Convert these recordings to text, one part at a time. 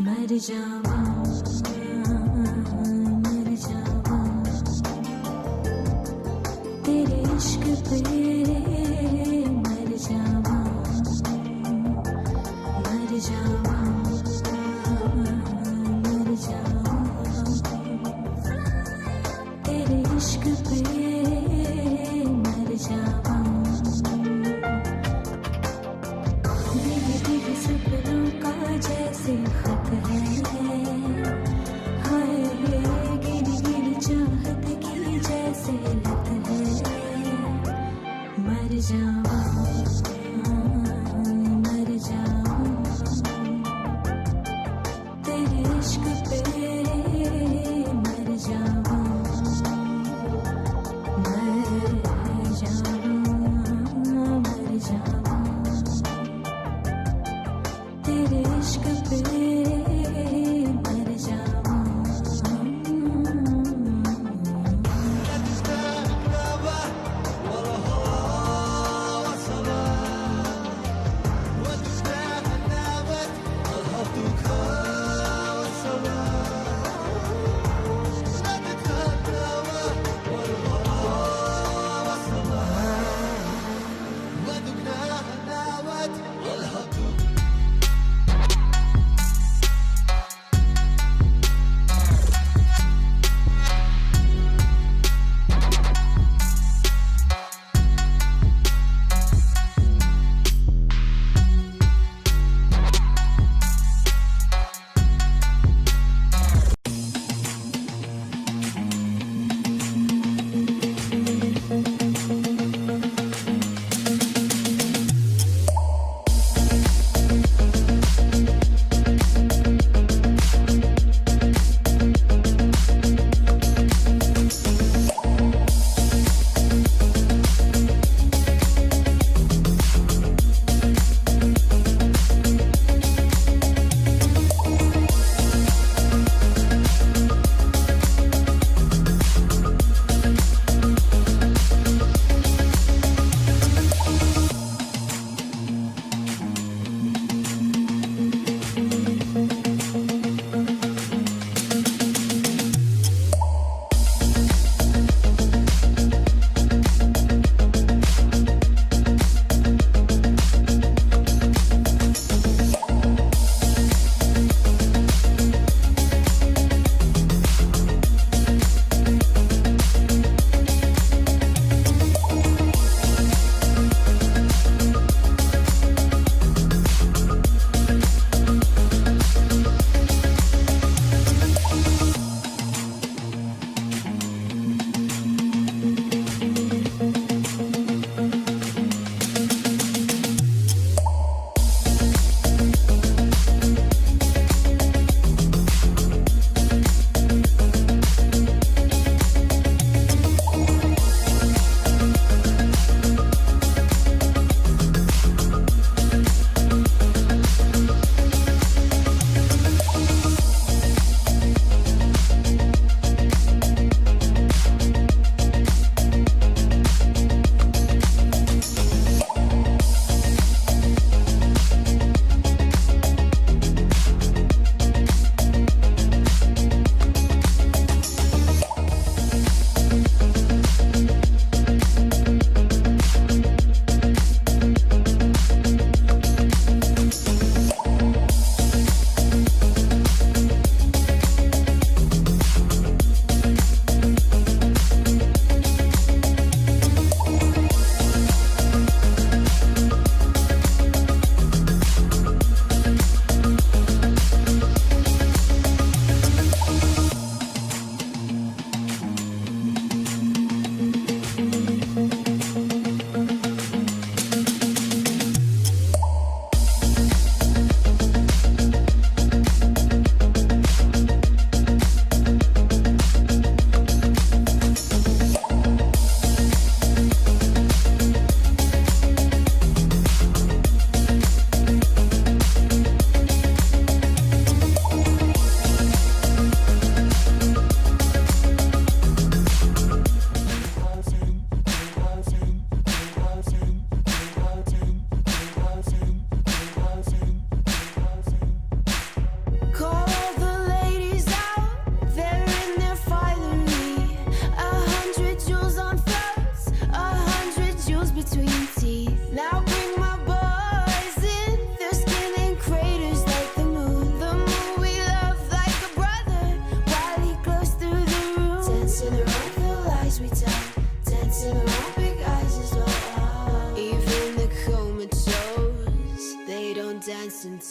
मर जाऊं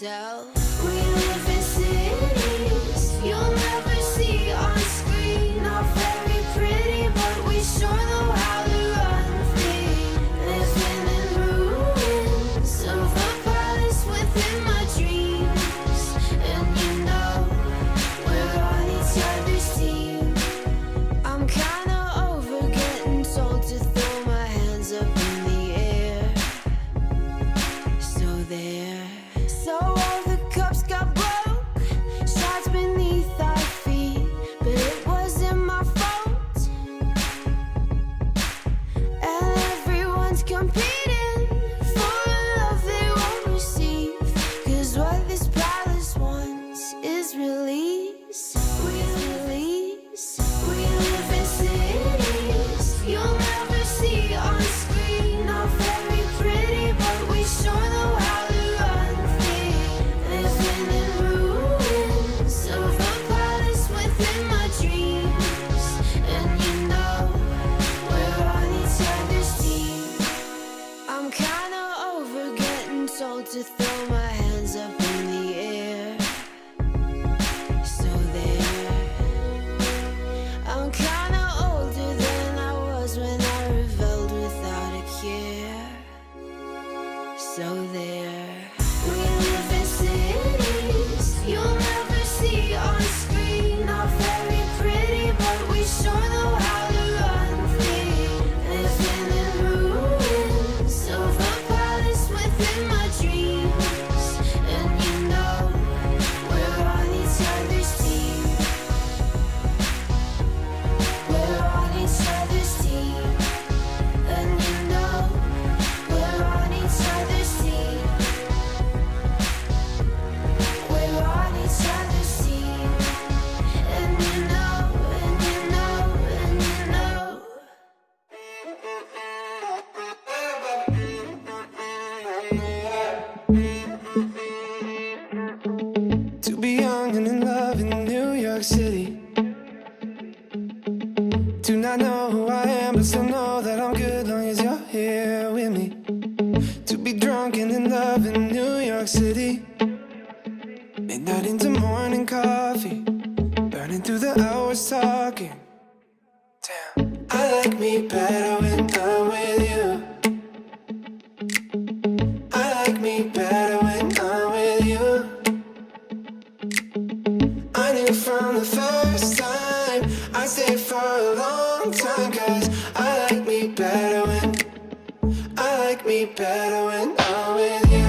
tell. We live in cities you'll never see on screen. Not very pretty, but we sure know how to run free. Living in ruins of a palace within my dreams. And you know we're on each other's team. I'm kinda over getting told to throw my hands up in the air. So there. So all the cups got broke, shards beneath our feet, but it wasn't my fault. And everyone's competing for a love they won't receive, 'cause what this palace wants is release. We live in cities you'll never see on screen. Not very pretty, but we sure know how to run free. Living in ruins of a palace within my dreams. And you know we're on each other's team. I'm kinda over getting told to throw my hands up in the air. So there. I'm kinda older than I was when I rebelled without a care. So there. We live in cities you'll never see on screen. Not very pretty, but we sure know how to run free. Living in ruins of a palace within my dreams. And you know we're on each other's team. We're on each other's team. And you know we're on each other's team. We're on each other's team. And you know, and you know, and you know. To be young and in love in New York City. Do not know who I am, but still know that I'm good long as you're here with me. To be drunk and in love in New York City. Midnight into morning coffee, burning through the hours talking. Damn, I like me better when I'm with you. I like me better when I'm with you. I knew from the first time I'd stay for a long time, 'cause I like me better when I'm with you.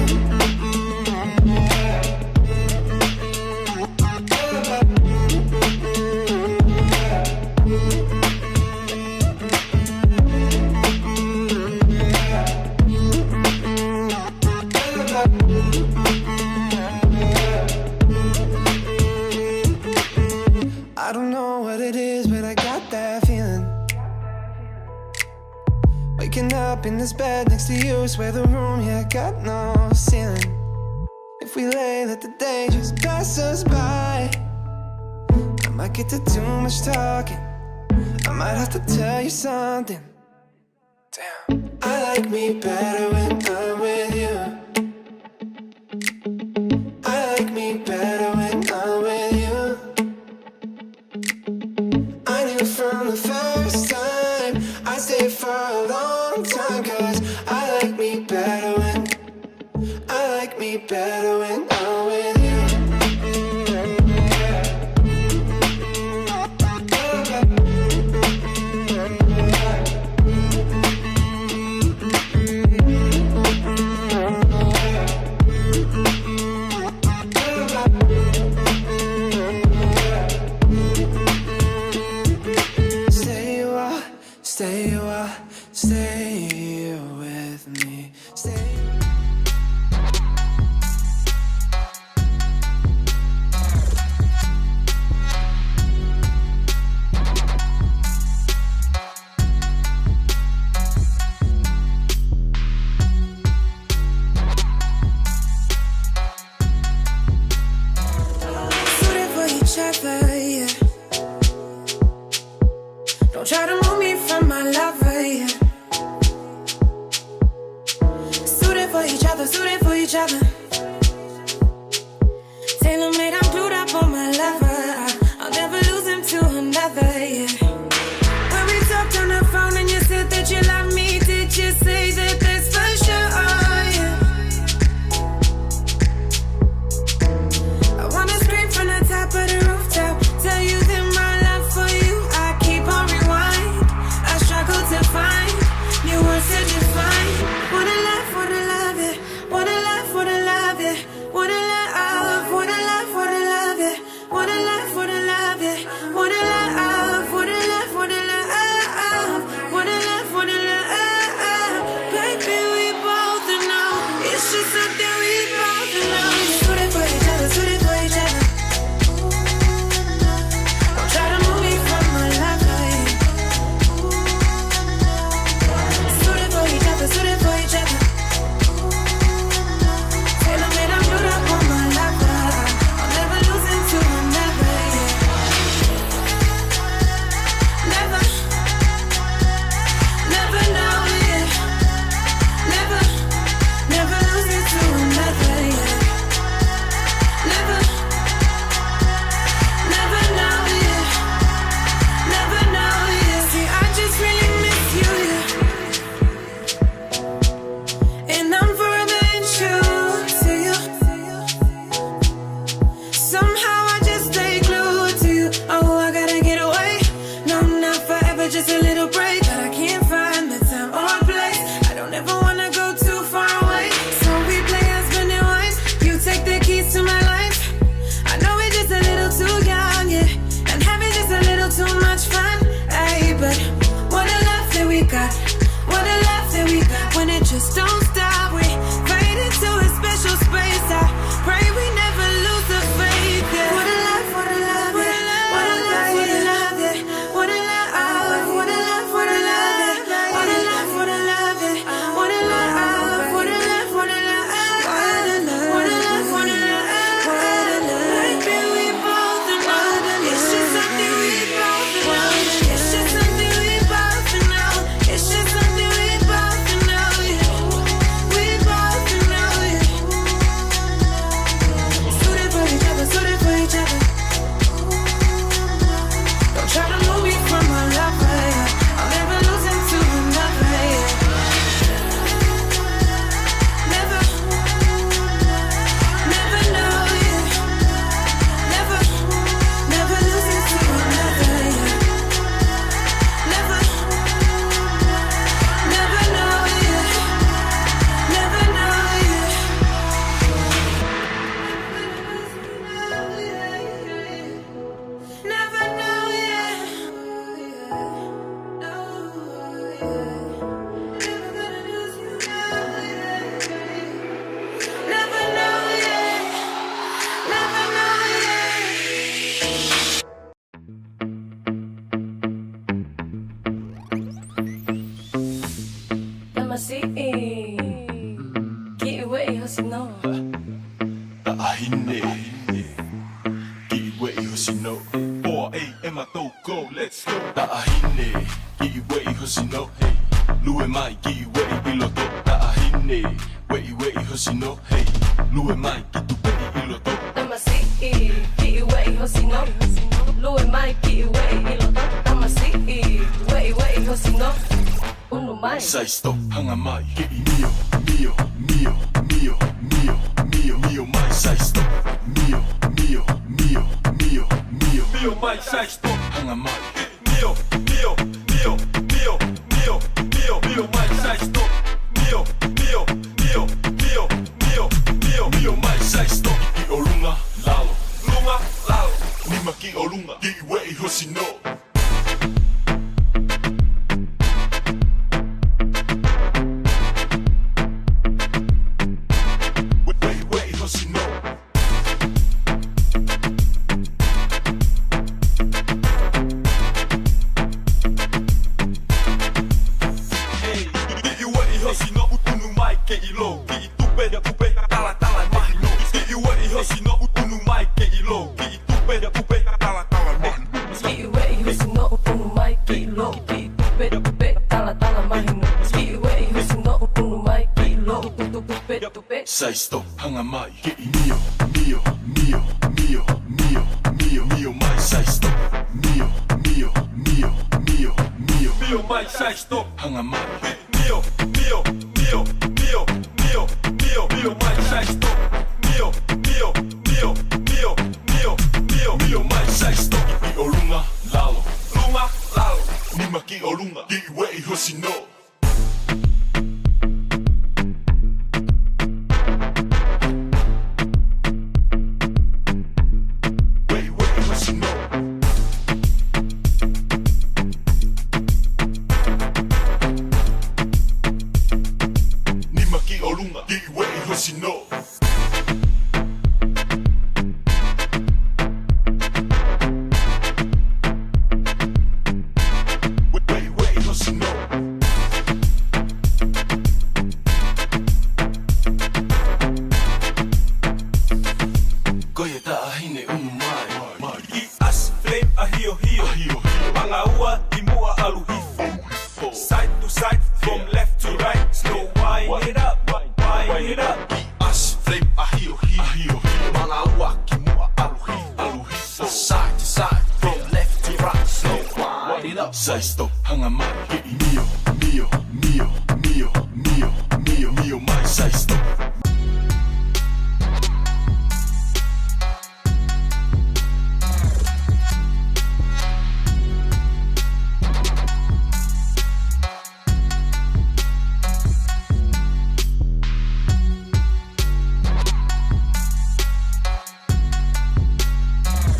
I don't know what it is, but I got that feeling. Waking up in this bed next to you, swear the room, yeah, got no ceiling. If we lay, let the day just pass us by. I might get to too much talking, I might have to tell you something. Damn, I like me better when I'm with you. I like me better when I'm with you. I knew from the first time I'd stay for a long time, 'cause I like me better when I'm with you. Stay with me. Stay. Suited for each other, yeah. Don't try to move me from my lover, yeah. Suited for each other, suited for each other. Namasi Kiwi Hosino Ahine Kiwi Hosino 4 a.m. I don't go, let's go Ahine Kiwi Hosino Hey Lue mai Kiwi Iloto Ahine Wei Hosino Hey Lue mai Kitu Iloto Namasi Kiwi Hosino Lue mai Kiwi Iloto Namasi Wei Hosino Unu mai Sai stop hanga mai Ki mio mio mio mio mio mio mio mai sai stop mio mio mio mio mio mio mai sai stop hanga mai mio mio mio mio mio mio mio mai sai stop mio mio mio mio mio mio mio mai sai stop Ki olunga lalo lunga lalo Nima ki olunga Ki wei hosino Sai stop hanga mai Ki mio mio mio mio mio mio mio mai sai stop mio mio mio mio mio mio mai sai stop hanga mai mio mio mio mio mio mio mio mai sai stop mio mio mio mio mio mio mio mai sai stop Ki olunga lalo lunga lalo Nima ki olunga Ki wei hosino